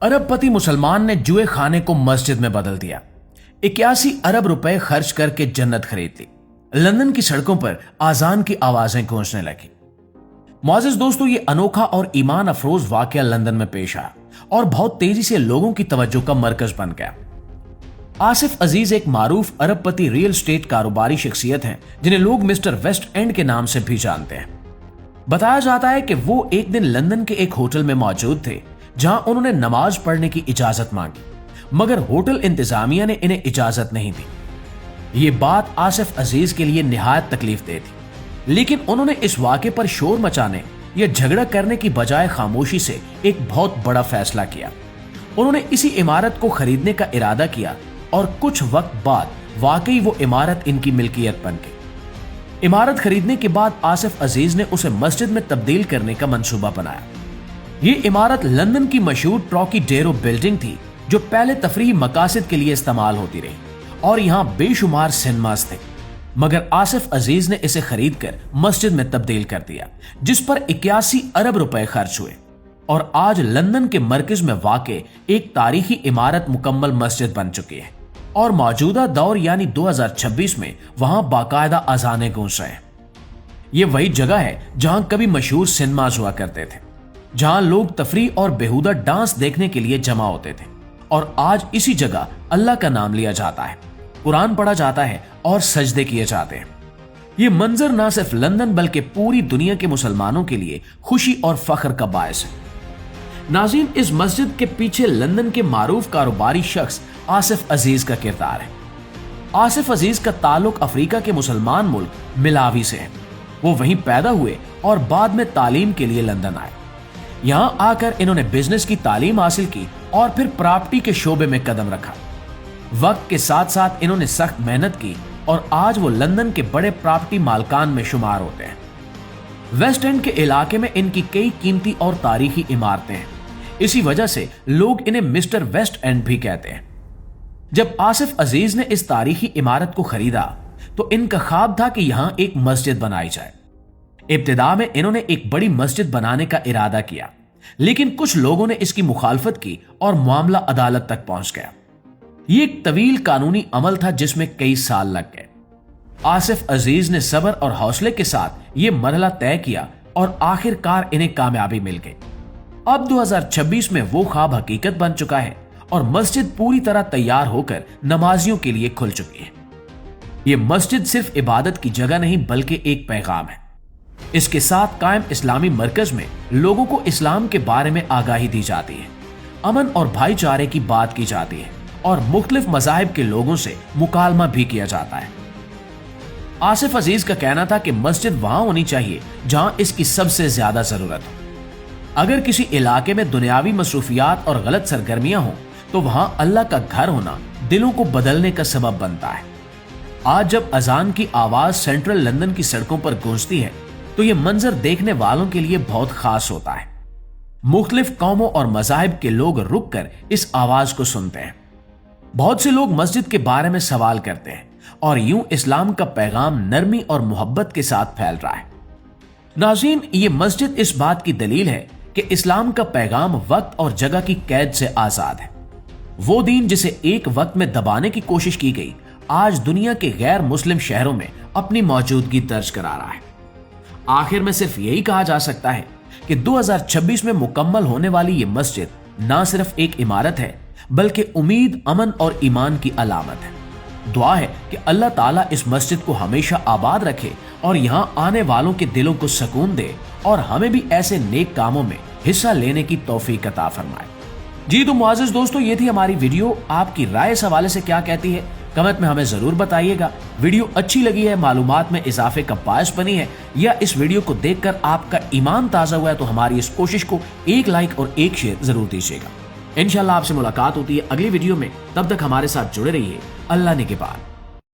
अरब पति मुसलमान ने जुए खाने को मस्जिद में बदल दिया। 81 अरब रुपए खर्च करके जन्नत खरीद ली। लंदन की सड़कों पर आजान की आवाजें गूंजने लगी। मुअज़्ज़िज़ दोस्तों, ये अनोखा और ईमान अफरोज वाकया लंदन में पेश आया और बहुत तेजी से लोगों की तवज्जो का मरकज बन गया। आसिफ अजीज एक मारूफ अरब पति रियल एस्टेट कारोबारी शख्सियत हैं, जिन्हें लोग मिस्टर वेस्ट एंड के नाम से भी जानते हैं। बताया जाता है कि वो एक दिन लंदन के एक होटल में मौजूद थे, जहां उन्होंने नमाज पढ़ने की इजाजत मांगी, मगर होटल इंतजामिया ने इन्हें इजाजत नहीं दी। ये बात आसिफ अजीज के लिए निहायत तकलीफ दे थी, लेकिन उन्होंने इस वाक़े पर शोर मचाने या झगड़ा करने की बजाय खामोशी से एक बहुत बड़ा फैसला किया। उन्होंने इसी इमारत को खरीदने का इरादा किया और कुछ वक्त बाद वाकई वो इमारत इनकी मिल्कियत बन गई। इमारत खरीदने के बाद आसिफ अजीज ने उसे मस्जिद में तब्दील करने का मंसूबा बनाया। ये इमारत लंदन की मशहूर ट्रॉकीडेरो बिल्डिंग थी, जो पहले तफरीही मकासद के लिए इस्तेमाल होती रही और यहाँ बेशुमार सिनेमास थे, मगर आसिफ अजीज ने इसे खरीदकर मस्जिद में तब्दील कर दिया, जिस पर 81 अरब रुपए खर्च हुए और आज लंदन के मरकज में वाक़े एक तारीखी इमारत मुकम्मल मस्जिद बन चुकी है और मौजूदा दौर यानी 2026 में वहां बाकायदा अजाने गूंज रहे हैं। ये वही जगह है जहां कभी मशहूर सिनेमास हुआ करते थे, जहां लोग तफरीह और बेहुदा डांस देखने के लिए जमा होते थे और आज इसी जगह अल्लाह का नाम लिया जाता है, कुरान पढ़ा जाता है और सजदे किए जाते हैं। ये मंजर ना सिर्फ लंदन बल्कि पूरी दुनिया के मुसलमानों के लिए खुशी और फख्र का बायस है। नाज़रीन, इस मस्जिद के पीछे लंदन के मारूफ कारोबारी शख्स आसिफ अजीज का किरदार है। आसिफ अजीज का ताल्लुक अफ्रीका के मुसलमान मुल्क मिलावी से है। वो वहीं पैदा हुए और बाद में तालीम के लिए लंदन आए। यहां आकर इन्होंने बिजनेस की तालीम हासिल की और फिर प्रॉपर्टी के शोबे में कदम रखा। वक्त के साथ साथ इन्होंने सख्त मेहनत की और आज वो लंदन के बड़े प्रॉपर्टी मालकान में शुमार होते हैं। वेस्ट एंड के इलाके में इनकी कई कीमती और तारीखी इमारतें हैं। इसी वजह से लोग इन्हें मिस्टर वेस्ट एंड भी कहते हैं। जब आसिफ अजीज ने इस तारीखी इमारत को खरीदा तो इनका ख्वाब था कि यहां एक मस्जिद बनाई जाए। इब्तिदा में इन्होंने एक बड़ी मस्जिद बनाने का इरादा किया, लेकिन कुछ लोगों ने इसकी मुखालफत की और मामला अदालत तक पहुंच गया। ये एक तवील कानूनी अमल था जिसमें कई साल लग गए। आसिफ अजीज ने सब्र और हौसले के साथ ये मरहला तय किया और आखिरकार इन्हें कामयाबी मिल गई। अब 2026 में वो ख्वाब हकीकत बन चुका है और मस्जिद पूरी तरह तैयार होकर नमाजियों के लिए खुल चुकी है। ये मस्जिद सिर्फ इबादत की जगह नहीं बल्कि एक पैगाम है। इसके साथ कायम इस्लामी मरकज में लोगों को इस्लाम के बारे में आगाही दी जाती है, अमन और भाईचारे की बात की जाती है और मुख्तलिफ मज़ाहिब के लोगों से मुकालमा भी किया जाता है। आसिफ अजीज का कहना था कि मस्जिद वहां होनी चाहिए जहां इसकी सबसे ज्यादा जरूरत हो। अगर किसी इलाके में दुनियावी मसरूफियात और गलत सरगर्मियां हों तो वहां अल्लाह का घर होना दिलों को बदलने का सबब बनता है। आज जब अजान की आवाज सेंट्रल लंदन की सड़कों पर गूंजती है तो यह मंजर देखने वालों के लिए बहुत खास होता है। मुख्तलिफ कौमों और मज़ाहिब के लोग रुक कर इस आवाज को सुनते हैं। बहुत से लोग मस्जिद के बारे में सवाल करते हैं और यूं इस्लाम का पैगाम नरमी और मोहब्बत के साथ फैल रहा है। नाज़रीन, ये मस्जिद इस बात की दलील है कि इस्लाम का पैगाम वक्त और जगह की कैद से आजाद है। वो दीन जिसे एक वक्त में दबाने की कोशिश की गई, आज दुनिया के गैर मुस्लिम शहरों में अपनी मौजूदगी दर्ज करा रहा है। आखिर में सिर्फ यही कहा जा सकता है कि 2026 में मुकम्मल होने वाली ये मस्जिद ना सिर्फ एक इमारत है बल्कि उम्मीद, अमन और ईमान की अलामत है। दुआ है कि अल्लाह ताला इस मस्जिद को हमेशा आबाद रखे और यहाँ आने वालों के दिलों को सुकून दे और हमें भी ऐसे नेक कामों में हिस्सा लेने की तौफीक अता फरमाए। जी तो मुअज़्ज़िज़ दोस्तों, ये थी हमारी वीडियो। आपकी राय इस हवाले से क्या कहती है कमेंट में हमें जरूर बताइएगा। वीडियो अच्छी लगी है, मालूमात में इजाफे का बायस बनी है, या इस वीडियो को देखकर आपका ईमान ताजा हुआ है तो हमारी इस कोशिश को एक लाइक और एक शेयर जरूर दीजिएगा। इंशाल्लाह आपसे मुलाकात होती है अगली वीडियो में। तब तक हमारे साथ जुड़े रहिए। अल्लाह निगहबान।